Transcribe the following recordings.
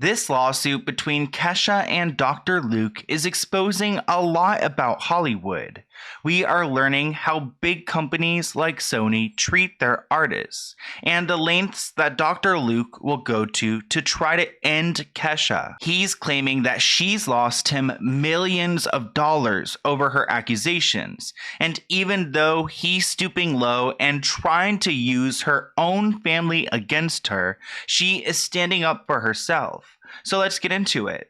This lawsuit between Kesha and Dr. Luke is exposing a lot about Hollywood. We are learning how big companies like Sony treat their artists, and the lengths that Dr. Luke will go to try to end Kesha. He's claiming that she's lost him millions of dollars over her accusations, and even though he's stooping low and trying to use her own family against her, she is standing up for herself. So let's get into it.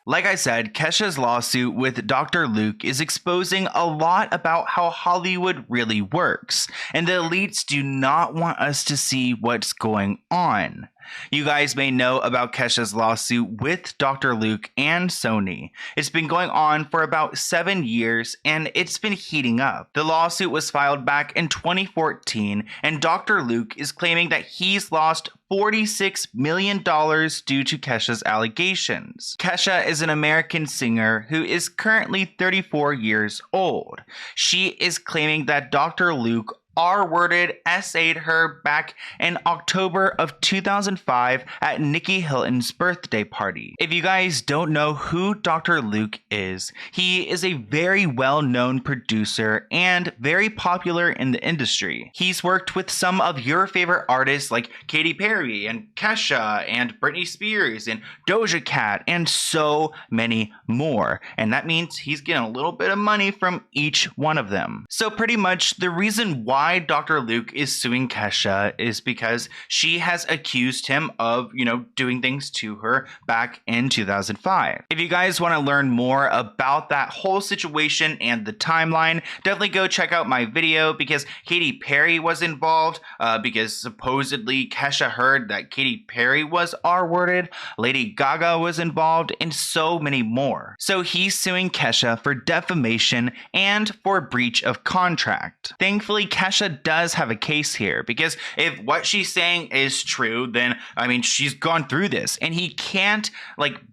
Like I said, Kesha's lawsuit with Dr. Luke is exposing a lot about how Hollywood really works, and the elites do not want us to see what's going on. You guys may know about Kesha's lawsuit with Dr. Luke and Sony. It's been going on for about 7 years and it's been heating up. The lawsuit was filed back in 2014 and Dr. Luke is claiming that he's lost $46 million due to Kesha's allegations. Kesha is an American singer who is currently 34 years old. She is claiming that Dr. Luke R-worded SA'd her back in October of 2005 at Nikki Hilton's birthday party. If you guys don't know who Dr. Luke is, he is a very well-known producer and very popular in the industry. He's worked with some of your favorite artists like Katy Perry and Kesha and Britney Spears and Doja Cat and so many more. And that means he's getting a little bit of money from each one of them. So pretty much the reason why Dr. Luke is suing Kesha is because she has accused him of, doing things to her back in 2005. If you guys want to learn more about that whole situation and the timeline, definitely go check out my video because Katy Perry was involved because supposedly Kesha heard that Katy Perry was R-worded, Lady Gaga was involved, and so many more. So he's suing Kesha for defamation and for breach of contract. Thankfully, Kesha does have a case here because if what she's saying is true, then she's gone through this and he can't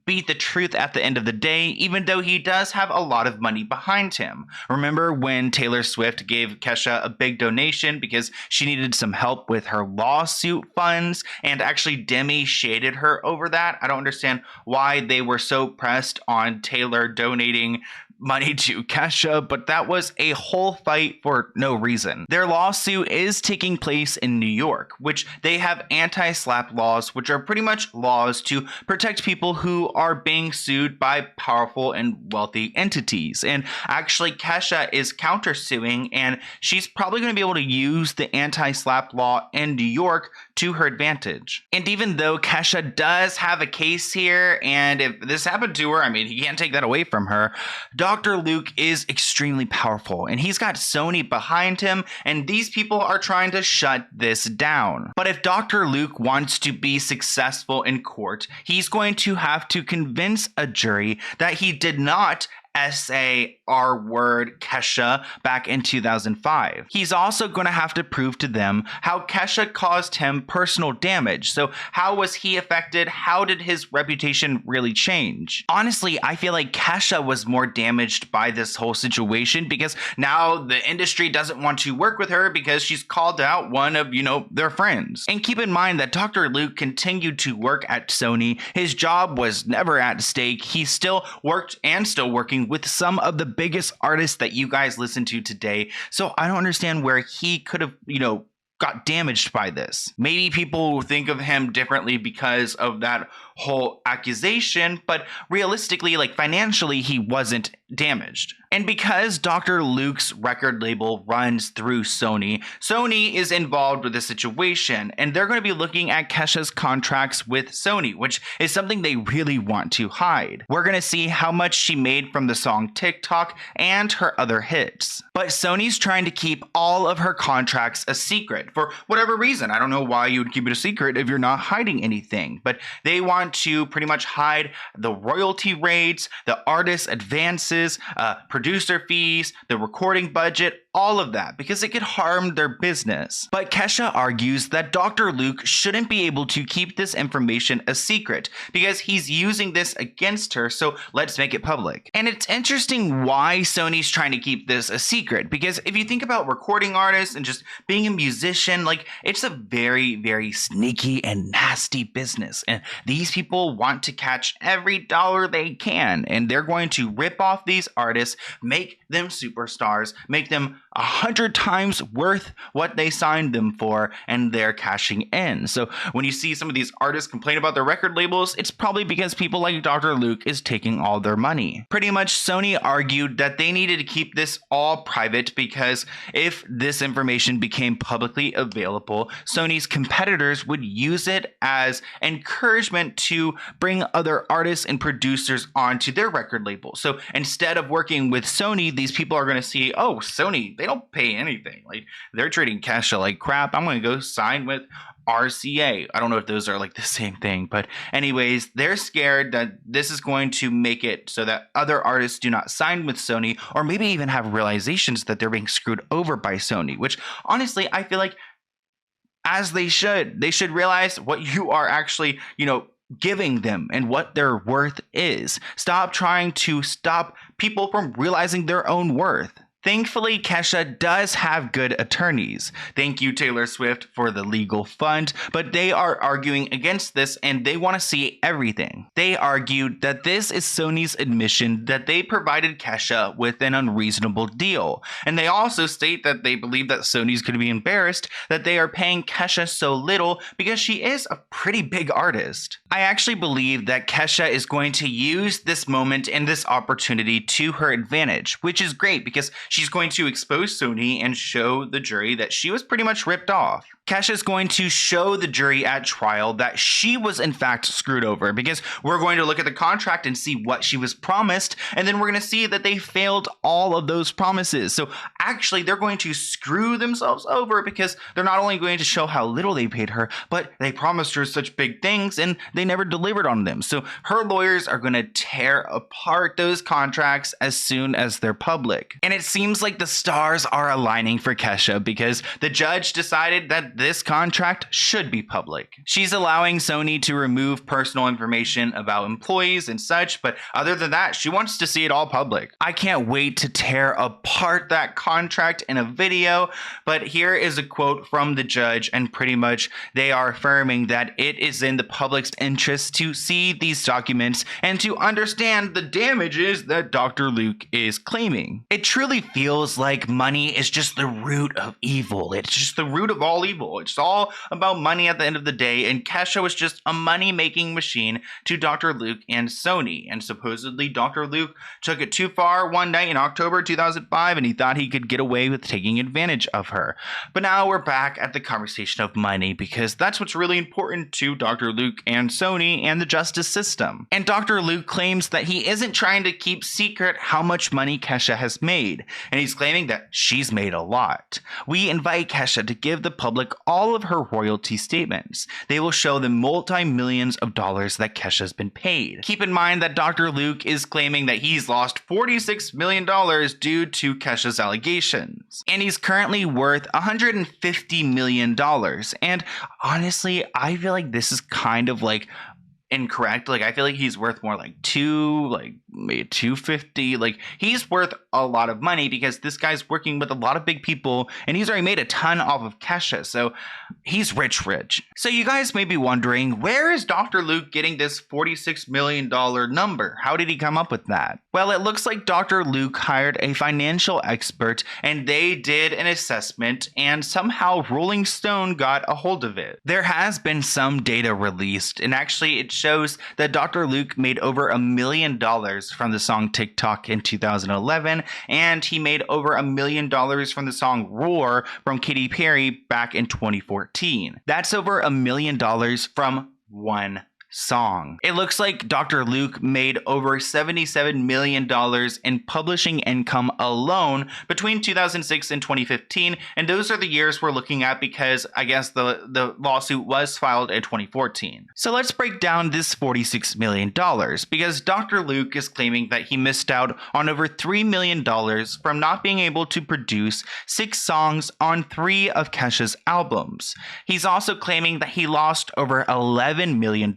beat the truth at the end of the day, even though he does have a lot of money behind him. Remember when Taylor Swift gave Kesha a big donation because she needed some help with her lawsuit funds, and actually Demi shaded her over that? I don't understand why they were so pressed on Taylor donating money to Kesha, but that was a whole fight for no reason. Their lawsuit is taking place in New York, which they have anti-SLAPP laws, which are pretty much laws to protect people who are being sued by powerful and wealthy entities. And actually Kesha is countersuing, and she's probably going to be able to use the anti-SLAPP law in New York to her advantage. And even though Kesha does have a case here, and if this happened to her, he can't take that away from her, Dr. Luke is extremely powerful and he's got Sony behind him, and these people are trying to shut this down. But if Dr. Luke wants to be successful in court, he's going to have to convince a jury that he did not R-word Kesha back in 2005. He's also going to have to prove to them how Kesha caused him personal damage. So how was he affected? How did his reputation really change? Honestly, I feel like Kesha was more damaged by this whole situation because now the industry doesn't want to work with her because she's called out one of, their friends. And keep in mind that Dr. Luke continued to work at Sony. His job was never at stake. He still worked and still working with some of the biggest artists that you guys listen to today. So I don't understand where he could have, got damaged by this. Maybe people think of him differently because of that whole accusation, but realistically, financially, he wasn't damaged. And because Dr. Luke's record label runs through Sony, Sony is involved with the situation, and they're going to be looking at Kesha's contracts with Sony, which is something they really want to hide. We're going to see how much she made from the song TikTok and her other hits. But Sony's trying to keep all of her contracts a secret for whatever reason. I don't know why you would keep it a secret if you're not hiding anything, but they want to pretty much hide the royalty rates, the artist advances, expenses, producer fees, the recording budget, all of that, because it could harm their business. But Kesha argues that Dr. Luke shouldn't be able to keep this information a secret because he's using this against her, so let's make it public. And it's interesting why Sony's trying to keep this a secret, because if you think about recording artists and just being a musician, like, it's a very, very sneaky and nasty business. And these people want to catch every dollar they can, and they're going to rip off these artists, make them superstars, make them 100 times worth what they signed them for, and they're cashing in. So when you see some of these artists complain about their record labels, it's probably because people like Dr. Luke is taking all their money. Pretty much, Sony argued that they needed to keep this all private because if this information became publicly available, Sony's competitors would use it as encouragement to bring other artists and producers onto their record label. So instead of working with Sony, these people are going to see, oh, Sony, they don't pay anything. Like, they're treating Kesha like crap. I'm going to go sign with RCA. I don't know if those are like the same thing, but anyways, they're scared that this is going to make it so that other artists do not sign with Sony, or maybe even have realizations that they're being screwed over by Sony, which honestly, I feel like as they should realize what you are actually, giving them and what their worth is. Stop trying to stop people from realizing their own worth. Thankfully, Kesha does have good attorneys. Thank you, Taylor Swift, for the legal fund, but they are arguing against this and they want to see everything. They argued that this is Sony's admission that they provided Kesha with an unreasonable deal. And they also state that they believe that Sony's going to be embarrassed that they are paying Kesha so little because she is a pretty big artist. I actually believe that Kesha is going to use this moment and this opportunity to her advantage, which is great because she's going to expose Sony and show the jury that she was pretty much ripped off. Kesha is going to show the jury at trial that she was in fact screwed over, because we're going to look at the contract and see what she was promised, and then we're going to see that they failed all of those promises. So actually, they're going to screw themselves over because they're not only going to show how little they paid her, but they promised her such big things and they never delivered on them. So her lawyers are going to tear apart those contracts as soon as they're public. And it seems like the stars are aligning for Kesha because the judge decided that this contract should be public. She's allowing Sony to remove personal information about employees and such, but other than that, she wants to see it all public. I can't wait to tear apart that contract in a video, but here is a quote from the judge, and pretty much they are affirming that it is in the public's interest to see these documents and to understand the damages that Dr. Luke is claiming. It truly feels like money is just the root of evil. It's just the root of all evil. It's all about money at the end of the day, and Kesha was just a money-making machine to Dr. Luke and Sony. And supposedly Dr. Luke took it too far one night in October 2005, and he thought he could get away with taking advantage of her. But now we're back at the conversation of money, because that's what's really important to Dr. Luke and Sony and the justice system. And Dr. Luke claims that he isn't trying to keep secret how much money Kesha has made, and he's claiming that she's made a lot. We invite Kesha to give the public all of her royalty statements. They will show the multi-millions of dollars that Kesha's been paid. Keep in mind that Dr. Luke is claiming that he's lost $46 million due to Kesha's allegations. And he's currently worth $150 million. And honestly, I feel like this is kind of like incorrect. Like, I feel like he's worth more like maybe 250. Like, he's worth a lot of money because this guy's working with a lot of big people and he's already made a ton off of Kesha. So he's rich. So you guys may be wondering, where is Dr. Luke getting this $46 million number? How did he come up with that? Well, it looks like Dr. Luke hired a financial expert and they did an assessment, and somehow Rolling Stone got a hold of it. There has been some data released, and actually it shows that Dr. Luke made over $1 million from the song TikTok in 2011, and he made over $1 million from the song Roar from Katy Perry back in 2014. That's over $1 million from one song. It looks like Dr. Luke made over $77 million in publishing income alone between 2006 and 2015, and those are the years we're looking at because I guess the lawsuit was filed in 2014. So let's break down this $46 million because Dr. Luke is claiming that he missed out on over $3 million from not being able to produce 6 songs on 3 of Kesha's albums. He's also claiming that he lost over $11 million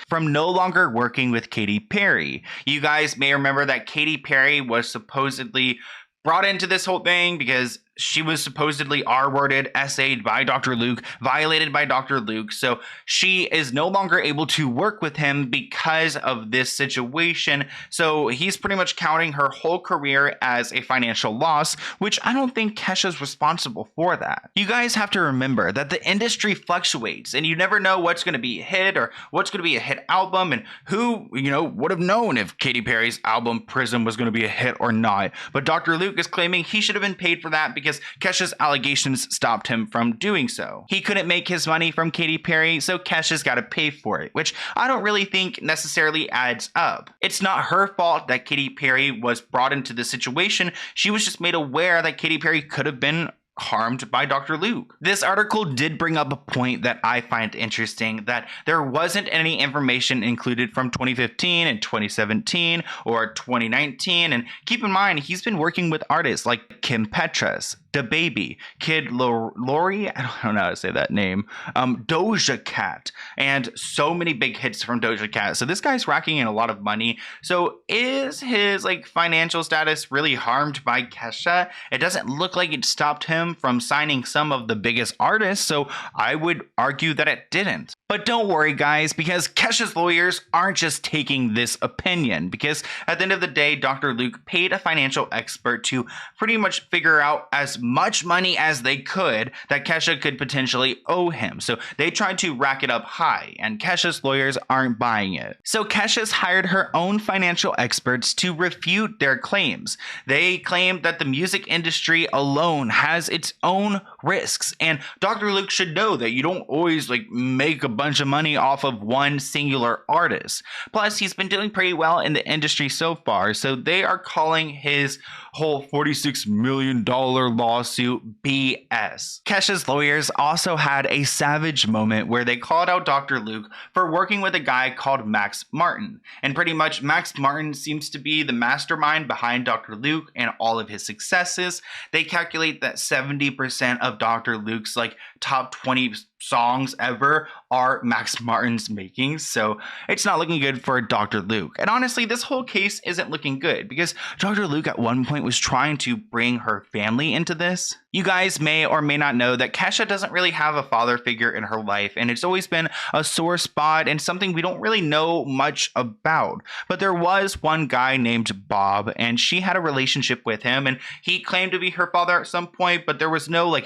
from no longer working with Katy Perry. You guys may remember that Katy Perry was supposedly brought into this whole thing because she was supposedly R-worded, essayed by Dr. Luke, violated by Dr. Luke. So she is no longer able to work with him because of this situation. So he's pretty much counting her whole career as a financial loss, which I don't think Kesha's responsible for that. You guys have to remember that the industry fluctuates and you never know what's going to be a hit or what's going to be a hit album, and who, would have known if Katy Perry's album Prism was going to be a hit or not. But Dr. Luke is claiming he should have been paid for that because Kesha's allegations stopped him from doing so. He couldn't make his money from Katy Perry, so Kesha's got to pay for it, which I don't really think necessarily adds up. It's not her fault that Katy Perry was brought into this situation. She was just made aware that Katy Perry could have been harmed by Dr. Luke. This article did bring up a point that I find interesting, that there wasn't any information included from 2015 and 2017 or 2019. And keep in mind, he's been working with artists like Kim Petras, DaBaby, Kid Lori, I don't know how to say that name, Doja Cat, and so many big hits from Doja Cat. So this guy's racking in a lot of money. So is his financial status really harmed by Kesha? It doesn't look like it stopped him from signing some of the biggest artists, so I would argue that it didn't. But don't worry, guys, because Kesha's lawyers aren't just taking this opinion, because at the end of the day, Dr. Luke paid a financial expert to pretty much figure out as much money as they could that Kesha could potentially owe him. So they tried to rack it up high, and Kesha's lawyers aren't buying it. So Kesha's hired her own financial experts to refute their claims. They claim that the music industry alone has its own risks, and Dr. Luke should know that you don't always make a bunch of money off of one singular artist. Plus, he's been doing pretty well in the industry so far, so they are calling his whole $46 million lawsuit BS. Kesha's lawyers also had a savage moment where they called out Dr. Luke for working with a guy called Max Martin. And pretty much Max Martin seems to be the mastermind behind Dr. Luke and all of his successes. They calculate that 70% of Dr. Luke's top 20 songs ever are Max Martin's making, so it's not looking good for Dr. Luke. And honestly, this whole case isn't looking good because Dr. Luke at one point was trying to bring her family into this. You guys may or may not know that Kesha doesn't really have a father figure in her life, and it's always been a sore spot and something we don't really know much about. But there was one guy named Bob, and she had a relationship with him, and he claimed to be her father at some point, but there was no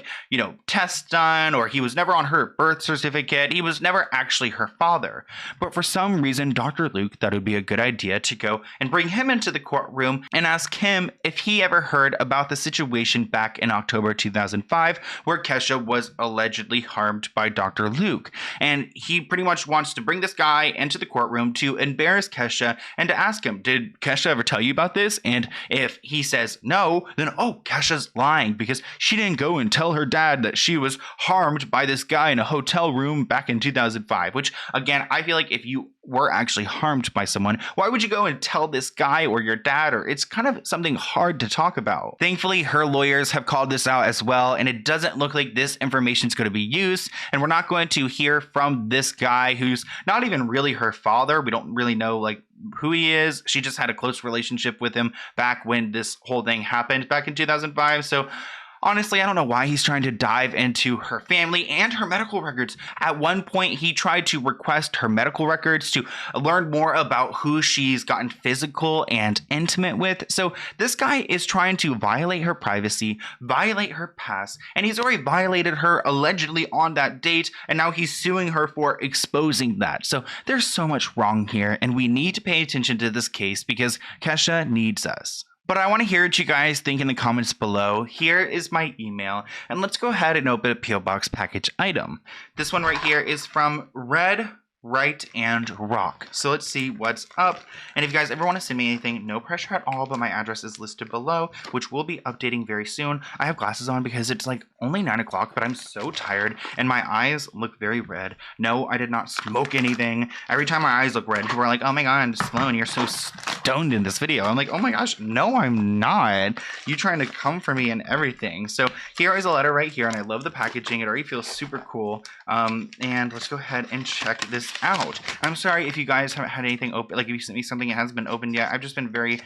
test done, or he was never on her birth certificate. He was never actually her father. But for some reason, Dr. Luke thought it would be a good idea to go and bring him into the courtroom and ask him if he ever heard about the situation back in October 2005 where Kesha was allegedly harmed by Dr. Luke. And he pretty much wants to bring this guy into the courtroom to embarrass Kesha and to ask him, did Kesha ever tell you about this? And if he says no, then Kesha's lying because she didn't go and tell her dad that she was harmed by this guy in a hotel room back in 2005, which again, I feel like if you were actually harmed by someone, why would you go and tell this guy or your dad? Or it's kind of something hard to talk about. Thankfully, her lawyers have called this out as well, and it doesn't look like this information is going to be used, and we're not going to hear from this guy who's not even really her father. We don't really know who he is. She just had a close relationship with him back when this whole thing happened back in 2005. So honestly, I don't know why he's trying to dive into her family and her medical records. At one point, he tried to request her medical records to learn more about who she's gotten physical and intimate with. So this guy is trying to violate her privacy, violate her past, and he's already violated her allegedly on that date, and now he's suing her for exposing that. So there's so much wrong here, and we need to pay attention to this case because Kesha needs us. But I want to hear what you guys think in the comments below. Here is my email, and let's go ahead and open a P.O. Box package item. This one right here is from Red Write, and Rock. So let's see what's up. And if you guys ever want to send me anything, no pressure at all, but my address is listed below, which we'll be updating very soon. I have glasses on because it's like only 9 o'clock, but I'm so tired and my eyes look very red. No, I did not smoke anything. Every time my eyes look red, people are like, oh my god, Sloan, you're so stoned in this video. I'm like, oh my gosh, no, I'm not. You trying to come for me and everything. So here is a letter right here, and I love the packaging. It already feels super cool. And let's go ahead and check this out. I'm sorry if you guys haven't had anything open, like if you sent me something that hasn't been opened yet. I've just been very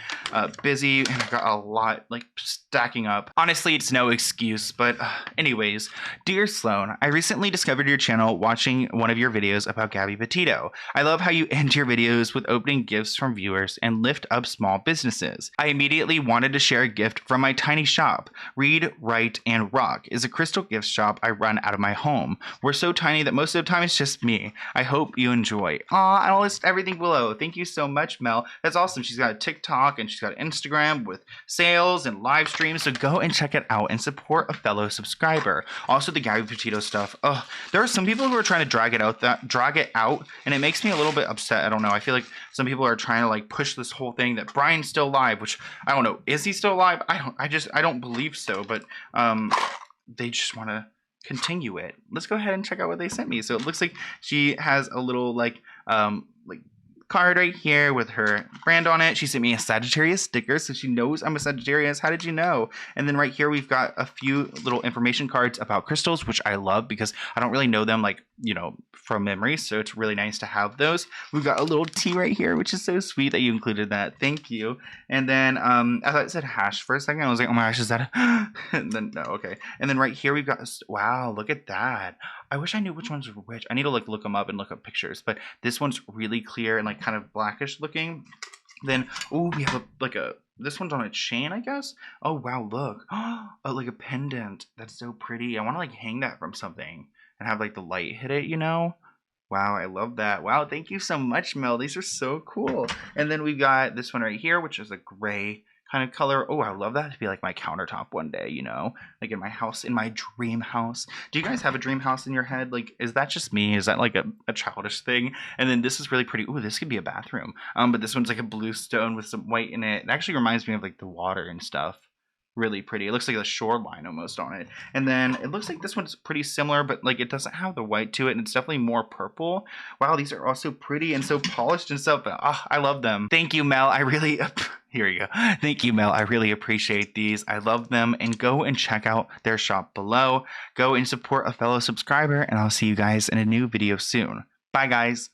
busy, and I've got a lot like stacking up. Honestly, it's no excuse, but anyways, dear Sloan, I recently discovered your channel watching one of your videos about Gabby Petito. I love how you end your videos with opening gifts from viewers and lift up small businesses. I immediately wanted to share a gift from my tiny shop. Read, Write, and Rock is a crystal gift shop I run out of my home. We're so tiny that most of the time it's just me. I hope you enjoy. Aw, I'll list everything below. Thank you so much, Mel. That's awesome. She's got a TikTok and she's got Instagram with sales and live streams, so go and check it out and support a fellow subscriber. Also, the Gabby Petito stuff. There are some people who are trying to drag it out, and it makes me a little bit upset. I don't know. I feel like some people are trying to like push this whole thing that Brian's still alive, which I don't know. Is he still alive? I don't believe so, but they just want to continue it. Let's go ahead and check out what they sent me. So it looks like she has a little like card right here with her brand on it. She sent me a Sagittarius sticker, so she knows I'm a Sagittarius. How did you know? And then right here we've got a few little information cards about crystals, which I love because I don't really know them like, you know, from memory, so it's really nice to have those. We've got a little tea right here, which is so sweet that you included that. Thank you. And then I thought it said hash for a second. I was like, oh my gosh, is that a and then no, okay. And then right here we've got, wow, look at that. I wish I knew which ones were which. I need to like look them up and look up pictures, but this one's really clear and like kind of blackish looking. Then oh, we have this one's on a chain, I guess. Oh wow, look. Oh, like a pendant. That's so pretty. I want to like hang that from something and have like the light hit it, you know? Wow, I love that. Wow, thank you so much, Mel. These are so cool. And then we've got this one right here, which is a gray kind of color. Oh, I love that to be like my countertop one day, you know, like in my house, in my dream house. Do you guys have a dream house in your head? Like, is that just me? Is that like a childish thing? And then this is really pretty. Ooh, this could be a bathroom. But this one's like a blue stone with some white in it. It actually reminds me of like the water and stuff. Really pretty. It looks like a shoreline almost on it. And then it looks like this one's pretty similar, but like it doesn't have the white to it, and it's definitely more purple. Wow, these are also pretty and so polished and stuff. I love them. Thank you, Mel. I really here you go. Thank you, Mel. I really appreciate these. I love them. And go and check out their shop below. Go and support a fellow subscriber, and I'll see you guys in a new video soon. Bye, guys.